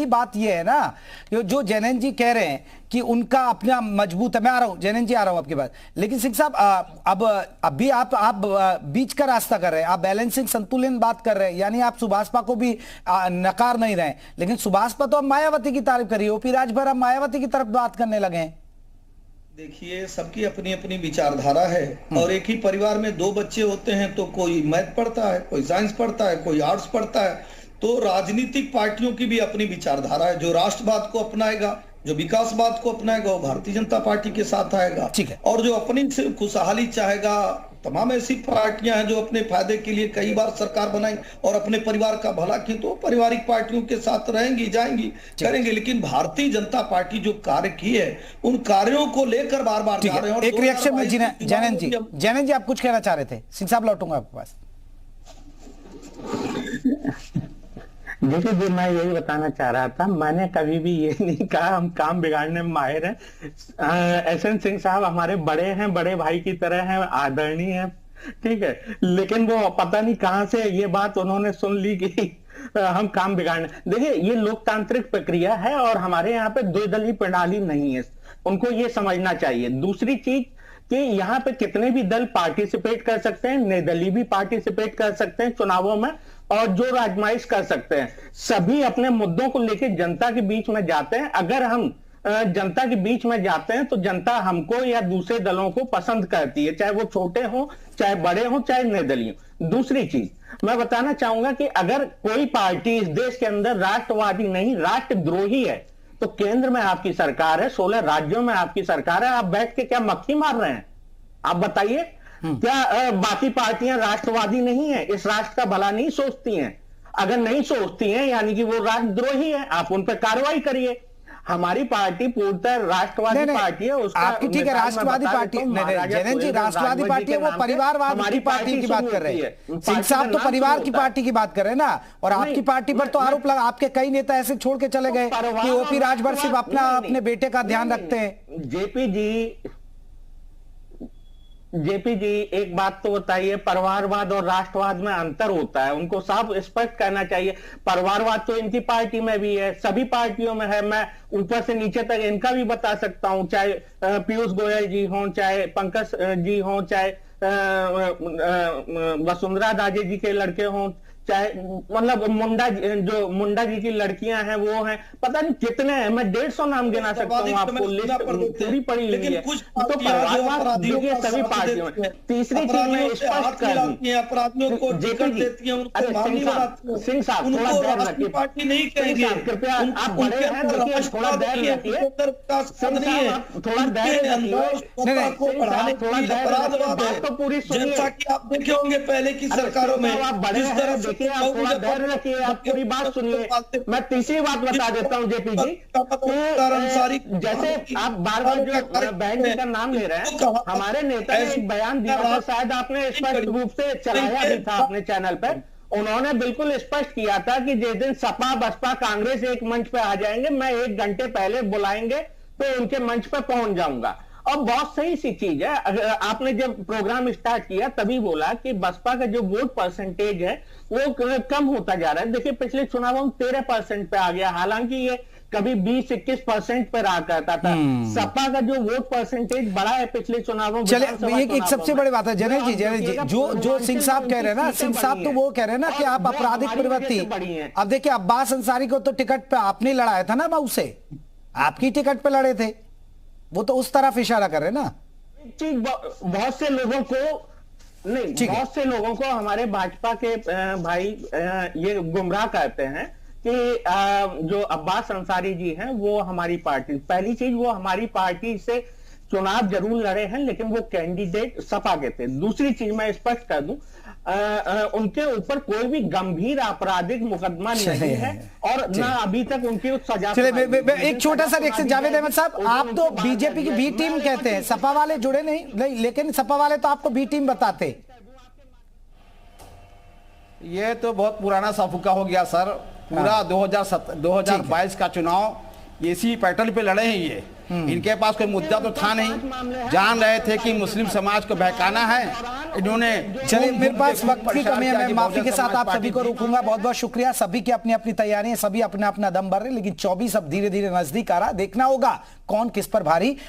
की बात ये है ना, जो जैनन जी कह रहे हैं कि उनका अपना मजबूत है। मैं आ रहा हूं जैनन जी, आ रहा हूं आपके पास। लेकिन सिंह साहब, अब अभी आप बीच का रास्ता कर रहे हैं, आप बैलेंसिंग संतुलन बात कर रहे हैं, यानी आप सुभाषपा को भी नकार नहीं रहे। लेकिन सुभाषपा तो अब मायावती की तारीफ करी, ओपी राजभर अब मायावती की तरफ बात करने लगे हैं। देखिए, सबकी अपनी अपनी विचारधारा है और एक ही परिवार में दो बच्चे होते हैं तो कोई मैथ पढ़ता है, कोई साइंस पढ़ता है, कोई आर्ट्स पढ़ता है। तो राजनीतिक पार्टियों की भी अपनी विचारधारा है। जो राष्ट्रवाद को अपनाएगा, जो विकासवाद को अपनाएगा, वो भारतीय जनता पार्टी के साथ आएगा। और जो अपनी खुशहाली चाहेगा, तमाम ऐसी पार्टियां हैं जो अपने फायदे के लिए कई बार सरकार बनाई और अपने परिवार का भला की, तो पारिवारिक पार्टियों के साथ रहेंगी, जाएंगी, करेंगे। लेकिन भारतीय जनता पार्टी जो कार्य की है, उन कार्यों को लेकर बार बार जा रहे हैं। एक रिएक्शन में जैनन जी आप कुछ कहना चाह रहे थे? सिंह साहब लौटूंगा आपके पास। देखिए जी, मैं यही बताना चाह रहा था, मैंने कभी भी ये नहीं कहा हम काम बिगाड़ने में माहिर हैं। एसएन सिंह साहब हमारे बड़े हैं, बड़े भाई की तरह हैं, आदरणीय हैं, ठीक है। लेकिन वो पता नहीं कहां से ये बात उन्होंने सुन ली कि हम काम बिगाड़ने। देखिए, ये लोकतांत्रिक प्रक्रिया है और हमारे यहाँ पे द्विदलीय प्रणाली नहीं है, उनको ये समझना चाहिए। दूसरी चीज कि यहाँ पे कितने भी दल पार्टिसिपेट कर सकते हैं, निर्दलीय भी पार्टिसिपेट कर सकते हैं चुनावों में, और जो राजमाइश कर सकते हैं। सभी अपने मुद्दों को लेकर जनता के बीच में जाते हैं। अगर हम जनता के बीच में जाते हैं तो जनता हमको या दूसरे दलों को पसंद करती है, चाहे वो छोटे हों, चाहे बड़े हों, चाहे निर्दलीय। दूसरी चीज मैं बताना चाहूंगा कि अगर कोई पार्टी इस देश के अंदर राष्ट्रवादी नहीं, राष्ट्रद्रोही है, तो केंद्र में आपकी सरकार है, 16 राज्यों में आपकी सरकार है, आप बैठ के क्या मक्खी मार रहे हैं? आप बताइए, क्या बाकी पार्टियां राष्ट्रवादी नहीं है, इस राष्ट्र का भला नहीं सोचती हैं? अगर नहीं सोचती हैं यानी कि वो राष्ट्रद्रोही है, आप उन पर कार्रवाई करिए। हमारी पार्टी पूर्णतः राष्ट्रवादी पार्टी है। उसका आपकी ठीक है, राष्ट्रवादी पार्टी जैनन जी राष्ट्रवादी पार्टी है, वो परिवारवाद की पार्टी की बात कर रहे हैं। सिंह साहब तो परिवार की पार्टी की बात कर रहे हैं ना। और आपकी पार्टी पर तो आरोप लगा, आपके कई नेता ऐसे छोड़ के चले गए कि ओपी राजभर सिर्फ अपने बेटे का ध्यान रखते हैं। जेपी जी, एक बात तो बताइए, परिवारवाद और राष्ट्रवाद में अंतर होता है, उनको साफ स्पष्ट करना चाहिए। परिवारवाद तो इनकी पार्टी में भी है, सभी पार्टियों में है। मैं ऊपर से नीचे तक इनका भी बता सकता हूं, चाहे पीयूष गोयल जी हों, चाहे पंकज जी हों, चाहे वसुंधरा राजे जी के लड़के हों, चाहे मतलब मुंडा जी की लड़कियां हैं, वो हैं, पता नहीं कितने हैं। मैं 150 नाम गिना सकता हूँ आपको, लिस्ट पूरी पड़ी हुई है। तो परिवारवाद देखिए सभी पार्टियों में। तीसरी चीज मैं स्पष्ट कर दूं, अपराधियों को टिकट देती है, सिंह साहब थोड़ा देर रखिए, पार्टी नहीं कहेंगे, कृपया आप बड़े हैं, देखिए थोड़ा देर रखिए, थोड़ा देर बात तो पूरी सुनिए। आप देखे होंगे पहले की सरकारों में, आप बड़े हैं, देखिए आप थोड़ा धैर्य रखिए, आप पूरी बात सुनिए। मैं तीसरी बात बता देता हूं जेपी जी, जैसे आप बार बार जो बहन जी का नाम ले रहे हैं, हमारे नेता ने एक बयान दिया था, शायद आपने स्पष्ट रूप से चलाया भी था अपने चैनल पर। उन्होंने बिल्कुल स्पष्ट किया था कि जिस दिन सपा बसपा कांग्रेस एक मंच पे आ जाएंगे, मैं 1 घंटे पहले बुलाएंगे तो उनके मंच पे पहुंच जाऊंगा। और बहुत सही सी चीज है, अगर आपने जब प्रोग्राम स्टार्ट किया तभी बोला कि बसपा का जो वोट परसेंटेज है वो कम होता जा रहा है। देखिए पिछले चुनावों में 13% पे आ गया, हालांकि ये कभी 20-21% पे रहा करता था। सपा का जो वोट परसेंटेज बढ़ा है पिछले चुनावों में। चलिए, एक सबसे बड़ी बात है जैनन जी, जो सिंह साहब कह रहे हैं ना, सिंह साहब तो वो कह रहे हैं ना कि आप आपराधिक प्रवृत्ति। अब देखिए, अब्बास अंसारी को तो टिकट पे आपने लड़ाया था ना, मऊ से आपकी टिकट पे लड़े थे, वो तो उस तरफ इशारा कर रहे हैं ना। बहुत से लोगों को नहीं, बहुत से लोगों को हमारे भाजपा के भाई ये गुमराह करते हैं कि जो अब्बास अंसारी जी हैं वो हमारी पार्टी, पहली चीज वो हमारी पार्टी से चुनाव जरूर लड़े हैं, लेकिन वो कैंडिडेट सपा के थे। दूसरी चीज मैं स्पष्ट कर दूं, उनके ऊपर कोई भी गंभीर आपराधिक मुकदमा नहीं है और ना अभी तक उनकी सजा। एक छोटा सा रिएक्शन जावेद अहमद साहब, आप तो बीजेपी की बी टीम कहते हैं, सपा वाले जुड़े नहीं, लेकिन सपा वाले तो आपको बी टीम बताते। ये तो बहुत पुराना साफुका हो गया सर। पूरा 2022 का चुनाव इसी पैटर्न पे लड़े हैं ये। इनके पास कोई मुद्दा तो था नहीं, जान रहे थे कि मुस्लिम समाज को बहकाना है, इन्होंने चलिए मेरे पास वक्त की कमी है, मैं माफी के साथ आप सभी को रोकूंगा। बहुत बहुत शुक्रिया। सभी की अपनी अपनी तैयारी है, सभी अपना अपना दम भर रहे हैं, लेकिन 24 अब धीरे धीरे नजदीक आ रहा, देखना होगा कौन किस पर भारी